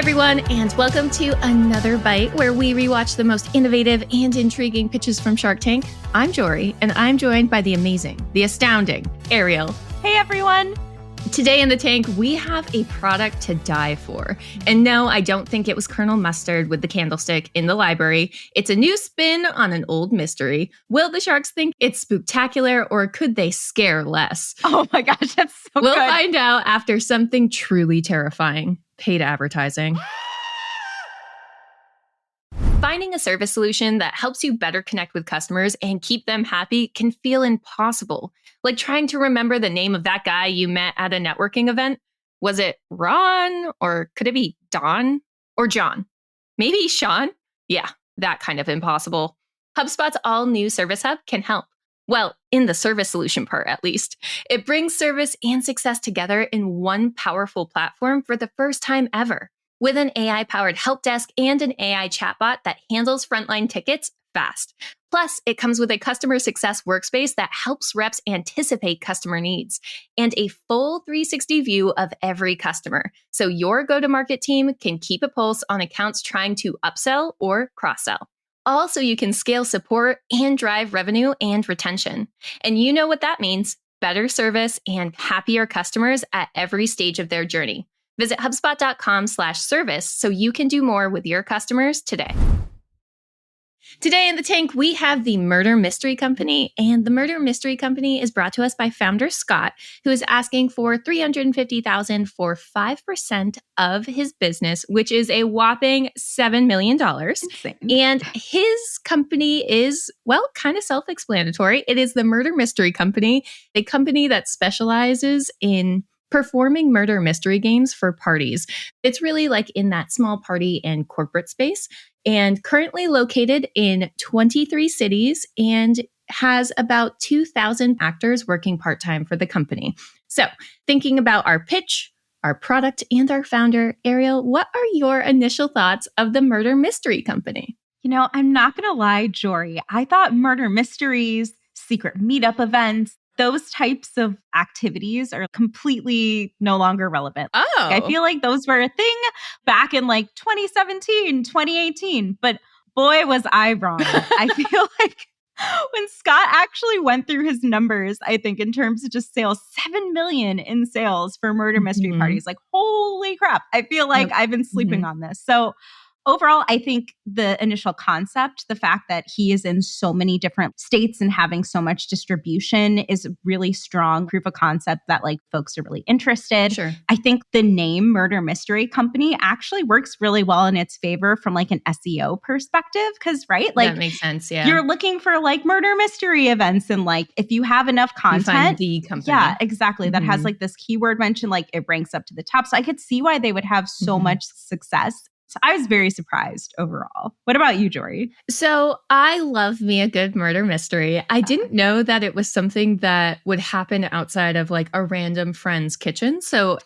everyone, and welcome to another Bite where we rewatch the most innovative and intriguing pitches from Shark Tank. I'm Jorie, and I'm joined by the amazing, the astounding Ariel. Hey, everyone. Today in the tank, we have a product to die for. And no, I don't think it was Colonel Mustard with the candlestick in the library. It's a new spin on an old mystery. Will the sharks think it's spooktacular, or could they scare less? Oh my gosh, that's so We'll good. find out after something truly terrifying. Paid advertising. Finding a service solution that helps you better connect with customers and keep them happy can feel impossible. Like trying to remember the name of that guy you met at a networking event. Was it Ron? Or could it be Don? Or John? Maybe Sean? Yeah, that kind of impossible. HubSpot's all-new Service Hub can help. Well, in the service solution part, at least. It brings service and success together in one powerful platform for the first time ever. With an AI-powered help desk and an AI chatbot that handles frontline tickets fast. Plus, it comes with a customer success workspace that helps reps anticipate customer needs and a full 360 view of every customer. So your go-to-market team can keep a pulse on accounts trying to upsell or cross-sell. Also, you can scale support and drive revenue and retention. And you know what that means. Better service and happier customers at every stage of their journey. Visit HubSpot.com/service so you can do more with your customers today. Today in the tank, we have the Murder Mystery Company, and the Murder Mystery Company is brought to us by founder Scott, who is asking for $350,000 for 5% of his business, which is a whopping $7 million. Insane. And his company is, well, kind of self-explanatory. It is the Murder Mystery Company, a company that specializes in performing murder mystery games for parties. It's really like in that small party and corporate space, and currently located in 23 cities and has about 2,000 actors working part-time for the company. So thinking about our pitch, our product, and our founder, Ariel, what are your initial thoughts of the Murder Mystery Company? You know, I'm not going to lie, Jorie. I thought murder mysteries, secret meetup events, those types of activities are completely no longer relevant. Oh. I feel like those were a thing back in like 2017, 2018. But boy, was I wrong. I feel like when Scott actually went through his numbers, I think in terms of just sales, 7 million in sales for murder mystery parties. Like, holy crap. I feel like I've been sleeping on this. So overall, I think the initial concept, the fact that he is in so many different states and having so much distribution is a really strong proof of concept that like folks are really interested. Sure. I think the name Murder Mystery Company actually works really well in its favor from like an SEO perspective. Cause right, like that makes sense. Yeah. You're looking for like murder mystery events, and like if you have enough content, you find the company. Yeah, exactly. That has like this keyword mention, like it ranks up to the top. So I could see why they would have so much success. So I was very surprised overall. What about you, Jorie? So I love me a good murder mystery. I didn't know that it was something that would happen outside of like a random friend's kitchen. So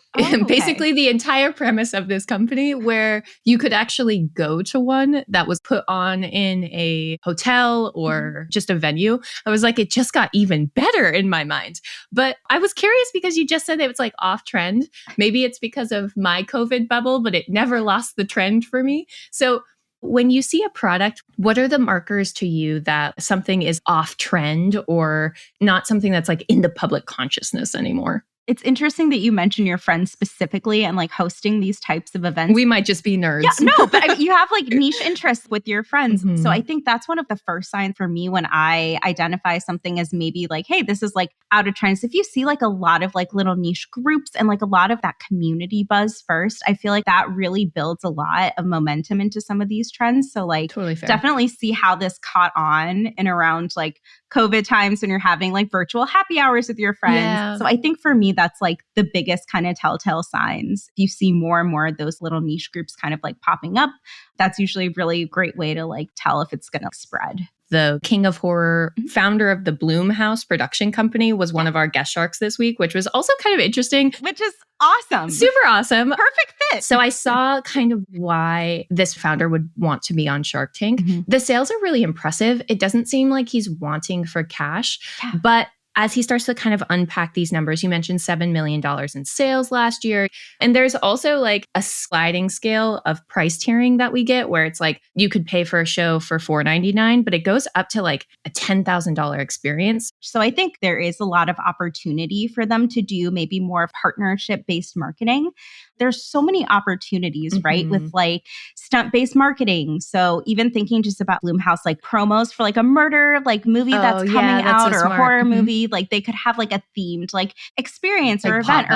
basically the entire premise of this company where you could actually go to one that was put on in a hotel or just a venue. I was like, it just got even better in my mind. But I was curious because you just said it was like off trend. Maybe it's because of my COVID bubble, but it never lost the trend for me. So when you see a product, what are the markers to you that something is off trend or not something that's like in the public consciousness anymore? It's interesting that you mention your friends specifically and like hosting these types of events. We might just be nerds. Yeah, no, but I mean, you have like niche interests with your friends. So I think that's one of the first signs for me when I identify something as maybe like, hey, this is like out of trends. If you see like a lot of like little niche groups and like a lot of that community buzz first, I feel like that really builds a lot of momentum into some of these trends. So like totally fair. Definitely see how this caught on in around like COVID times when you're having like virtual happy hours with your friends. Yeah. So I think for me, that's like the biggest kind of telltale signs. You see more and more of those little niche groups kind of like popping up. That's usually a really great way to like tell if it's going to spread. The king of horror, founder of the Bloom House production company, was one of our guest sharks this week, which was also kind of interesting. Which is awesome. Super awesome. Perfect fit. So I saw kind of why this founder would want to be on Shark Tank. The sales are really impressive. It doesn't seem like he's wanting for cash, but as he starts to kind of unpack these numbers, you mentioned $7 million in sales last year. And there's also like a sliding scale of price tiering that we get where it's like you could pay for a show for $4.99, but it goes up to like a $10,000 experience. So I think there is a lot of opportunity for them to do maybe more partnership-based marketing. There's so many opportunities, right? With like stunt-based marketing. So even thinking just about Blumhouse, like promos for like a murder like movie that's coming out so or smart. a horror movie, like they could have like a themed like experience or event. Or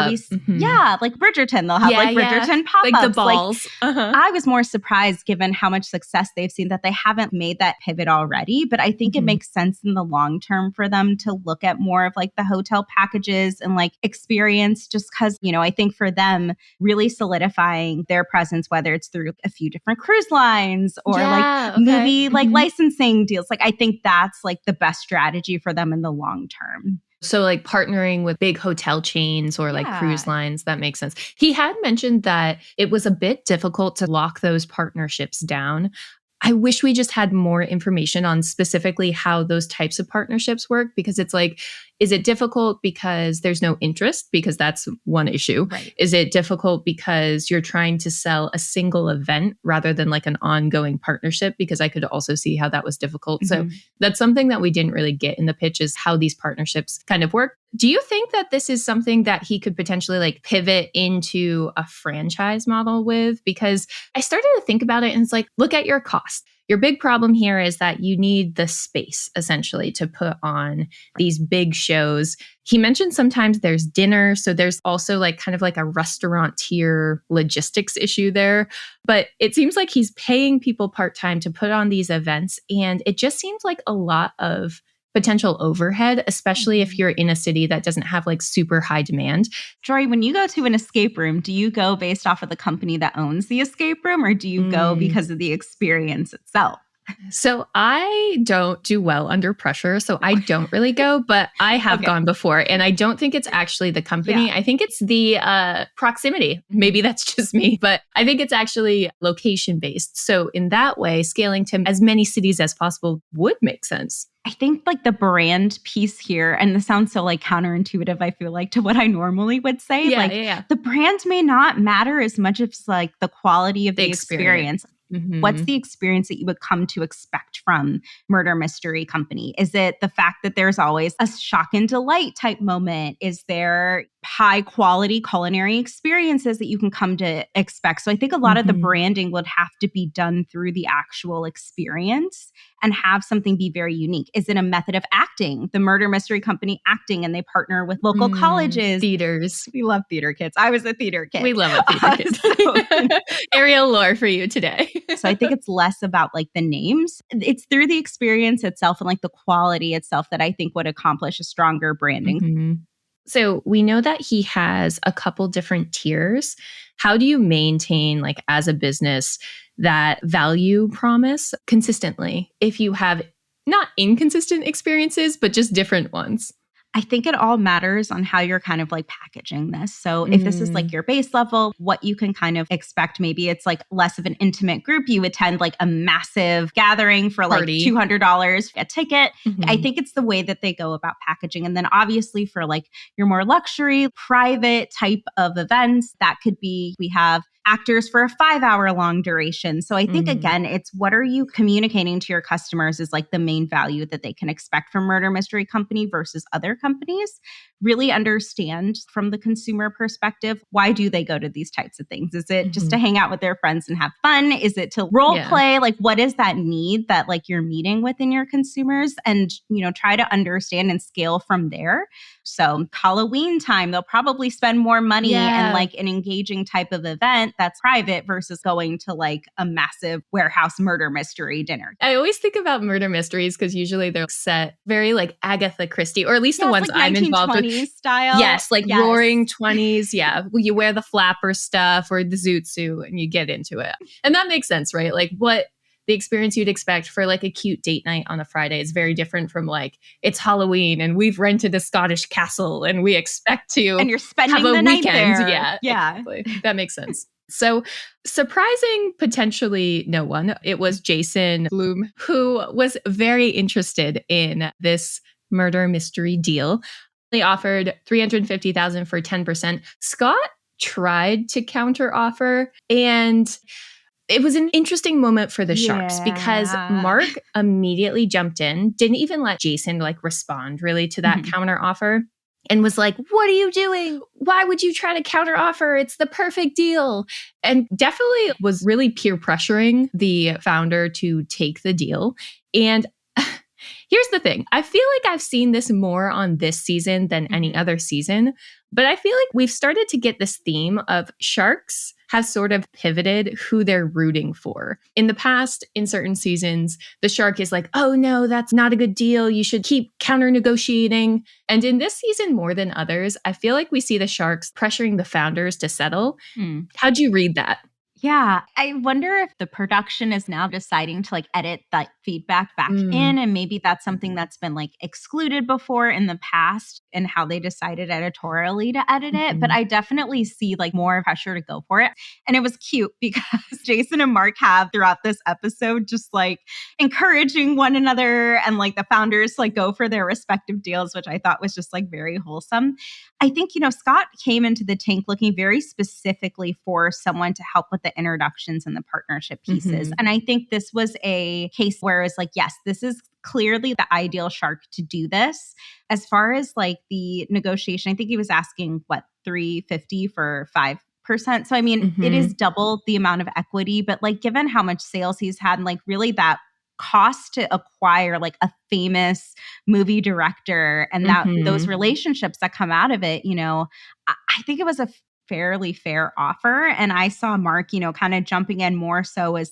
like Bridgerton, they'll have like Bridgerton pop-ups. Like the balls. I was more surprised given how much success they've seen that they haven't made that pivot already. But I think it makes sense in the long term for them to look at more of like the hotel packages and like experience, just because, you know, I think for them, really solidifying their presence, whether it's through a few different cruise lines or movie like licensing deals. Like I think that's like the best strategy for them in the long term. So like partnering with big hotel chains or like cruise lines, that makes sense. He had mentioned that it was a bit difficult to lock those partnerships down. I wish we just had more information on specifically how those types of partnerships work, because it's like, is it difficult because there's no interest? Because that's one issue. Right. Is it difficult because you're trying to sell a single event rather than like an ongoing partnership? Because I could also see how that was difficult. So that's something that we didn't really get in the pitch, is how these partnerships kind of work. Do you think that this is something that he could potentially like pivot into a franchise model with? Because I started to think about it and it's like, look at your cost. Your big problem here is that you need the space essentially to put on these big shows. He mentioned sometimes there's dinner. So there's also like kind of like a restaurateur logistics issue there. But it seems like he's paying people part-time to put on these events. And it just seems like a lot of potential overhead, especially if you're in a city that doesn't have like super high demand. Jorie, when you go to an escape room, do you go based off of the company that owns the escape room, or do you go because of the experience itself? So I don't do well under pressure, so I don't really go, but I have gone before, and I don't think it's actually the company. I think it's the proximity. Maybe that's just me, but I think it's actually location based. So in that way, scaling to as many cities as possible would make sense. I think like the brand piece here, and this sounds so like counterintuitive, I feel like, to what I normally would say. The brand may not matter as much as like the quality of the experience. What's the experience that you would come to expect from Murder Mystery Company? Is it the fact that there's always a shock and delight type moment? Is there high quality culinary experiences that you can come to expect? So I think a lot of the branding would have to be done through the actual experience and have something be very unique. Is it a method of acting? The Murder Mystery Company acting, and they partner with local colleges. Theaters. We love theater kids. I was a theater kid. We love a theater kid. Ariel lore for you today. So I think it's less about like the names. It's through the experience itself and like the quality itself that I think would accomplish a stronger branding. So we know that he has a couple different tiers. How do you maintain, like as a business, that value promise consistently if you have not inconsistent experiences, but just different ones? I think it all matters on how you're kind of like packaging this. So if this is like your base level, what you can kind of expect, maybe it's like less of an intimate group. You attend like a massive gathering for like $200 a ticket. I think it's the way that they go about packaging. And then obviously for like your more luxury, private type of events, that could be, we have actors for a 5-hour long duration. So I think, again, it's what are you communicating to your customers is like the main value that they can expect from Murder Mystery Company versus other companies. Really understand from the consumer perspective, why do they go to these types of things? Is it just to hang out with their friends and have fun? Is it to role play? Like, what is that need that like you're meeting within your consumers? And, you know, try to understand and scale from there. So Halloween time, they'll probably spend more money in like an engaging type of event that's private versus going to like a massive warehouse murder mystery dinner. I always think about murder mysteries because usually they're set very like Agatha Christie, or at least the ones like I'm involved with. Style. Yes, like roaring 20s. Yeah. You wear the flapper stuff or the zoot suit and you get into it. And that makes sense, right? Like what the experience you'd expect for like a cute date night on a Friday is very different from like, it's Halloween and we've rented a Scottish castle and we expect to and you're spending have a the night weekend. there. Yeah. Exactly. That makes sense. So surprising potentially no one, it was Jason Blum who was very interested in this murder mystery deal. They offered $350,000 for 10%. Scott tried to counter offer, and it was an interesting moment for the Sharks because Mark immediately jumped in, didn't even let Jason respond really to that counter offer, and was like, "What are you doing? Why would you try to counter offer? It's the perfect deal." And definitely was really peer pressuring the founder to take the deal. And here's the thing. I feel like I've seen this more on this season than any other season, but I feel like we've started to get this theme of Sharks have sort of pivoted who they're rooting for. In the past, in certain seasons, the Shark is like, "Oh no, that's not a good deal. You should keep counter negotiating." And in this season, more than others, I feel like we see the Sharks pressuring the founders to settle. How'd you read that? Yeah, I wonder if the production is now deciding to edit that feedback back in, and maybe that's something that's been excluded before in the past and how they decided editorially to edit it. But I definitely see more pressure to go for it. And it was cute because Jason and Mark have throughout this episode just encouraging one another and the founders go for their respective deals, which I thought was just very wholesome. I think, Scott came into the tank looking very specifically for someone to help with the introductions and the partnership pieces. And I think this was a case where it's yes, this is clearly the ideal Shark to do this. As far as the negotiation, I think he was asking, what, $350 for 5%. So, I mean, it is double the amount of equity, but given how much sales he's had and really that cost to acquire a famous movie director and that those relationships that come out of it, I think it was a fairly fair offer. And I saw Mark, kind of jumping in more so as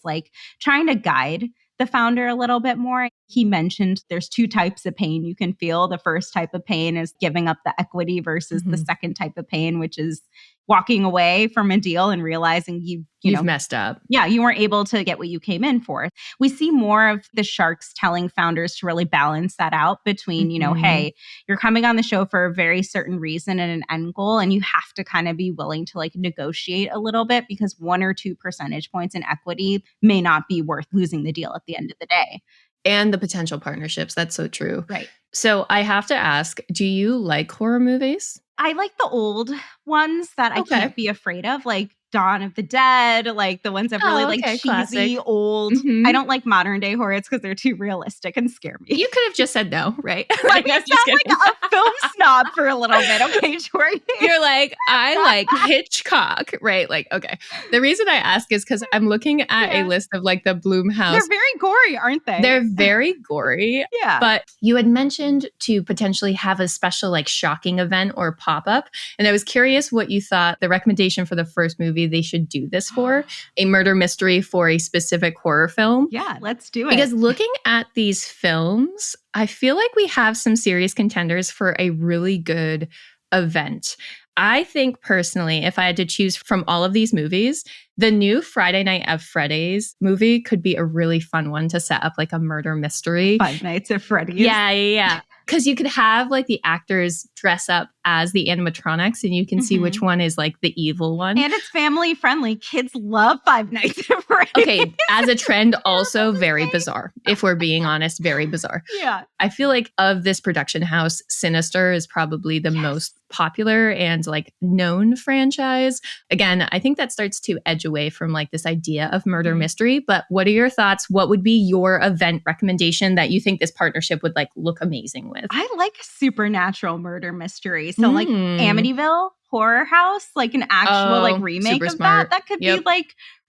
trying to guide the founder a little bit more. He mentioned there's two types of pain you can feel. The first type of pain is giving up the equity versus the second type of pain, which is walking away from a deal and realizing you've messed up. Yeah, you weren't able to get what you came in for. We see more of the Sharks telling founders to really balance that out between, hey, you're coming on the show for a very certain reason and an end goal, and you have to kind of be willing to negotiate a little bit because 1 or 2 percentage points in equity may not be worth losing the deal at the end of the day. And the potential partnerships. That's so true. Right. So I have to ask, do you like horror movies? I like the old ones that I can't be afraid of, like Dawn of the Dead, the ones that really cheesy, classic. old. I don't like modern day horrors because they're too realistic and scare me. You could have just said no, right? Let me sound like a film snob for a little bit, okay, Jorie? You're like, I like Hitchcock, right? Okay. The reason I ask is because I'm looking at a list of the Blumhouse. They're very gory, aren't they? They're very gory. Yeah. But you had mentioned to potentially have a special shocking event or pop-up. And I was curious what you thought the recommendation for the first movie they should do this for, a murder mystery for a specific horror film. Yeah, let's do it. Because looking at these films, I feel like we have some serious contenders for a really good event. I think personally, if I had to choose from all of these movies, the new Friday Night at Freddy's movie could be a really fun one to set up a murder mystery. Five Nights at Freddy's. Yeah. Because you could have the actors dress up as the animatronics and you can see which one is the evil one. And it's family friendly. Kids love Five Nights at Freddy's. Okay, as a trend, also very bizarre. If we're being honest, very bizarre. Yeah. I feel of this production house, Sinister is probably the most popular and known franchise. Again, I think that starts to edge away from this idea of murder mystery. But what are your thoughts? What would be your event recommendation that you think this partnership would look amazing with? I like supernatural murder mystery. So Amityville Horror House, an actual remake of smart. that could be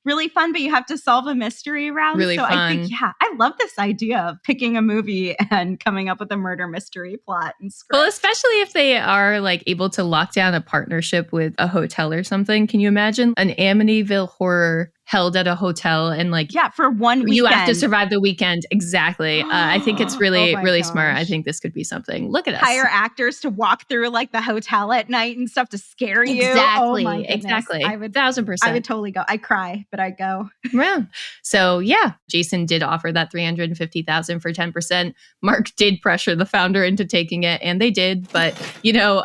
really fun, but you have to solve a mystery around. Really fun. I think, I love this idea of picking a movie and coming up with a murder mystery plot and script. Well, especially if they are able to lock down a partnership with a hotel or something. Can you imagine an Amityville horror held at a hotel and for one weekend. You have to survive the weekend. Exactly. I think it's really, really smart. I think this could be something. Look at us. Hire actors to walk through the hotel at night and stuff to scare you. Exactly. Oh my goodness. Exactly. I would 1,000%. I would totally go. I cry, but I go. Yeah. So Jason did offer that $350,000 for 10%. Mark did pressure the founder into taking it, and they did. But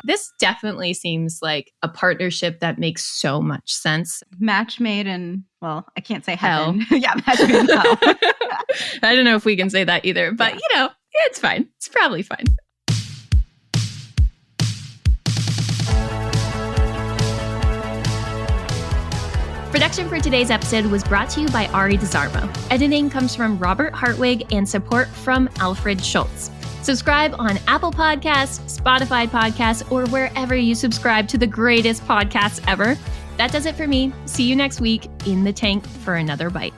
this definitely seems like a partnership that makes so much sense. Match made in, well, I can't say hell. heaven. Match made in hell. I don't know if we can say that either, but it's fine. It's probably fine. Production for today's episode was brought to you by Arie Desormeaux. Editing comes from Robert Hartwig and support from Alfred Schulz. Subscribe on Apple Podcasts, Spotify Podcasts, or wherever you subscribe to the greatest podcasts ever. That does it for me. See you next week in the tank for another bite.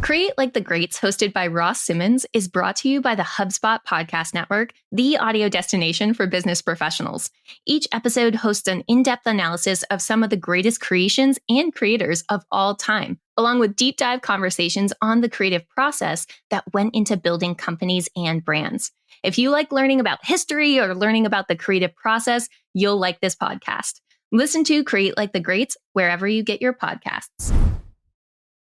Create Like the Greats, hosted by Ross Simmons, is brought to you by the HubSpot Podcast Network, the audio destination for business professionals. Each episode hosts an in-depth analysis of some of the greatest creations and creators of all time, along with deep dive conversations on the creative process that went into building companies and brands. If you like learning about history or learning about the creative process, you'll like this podcast. Listen to Create Like the Greats wherever you get your podcasts.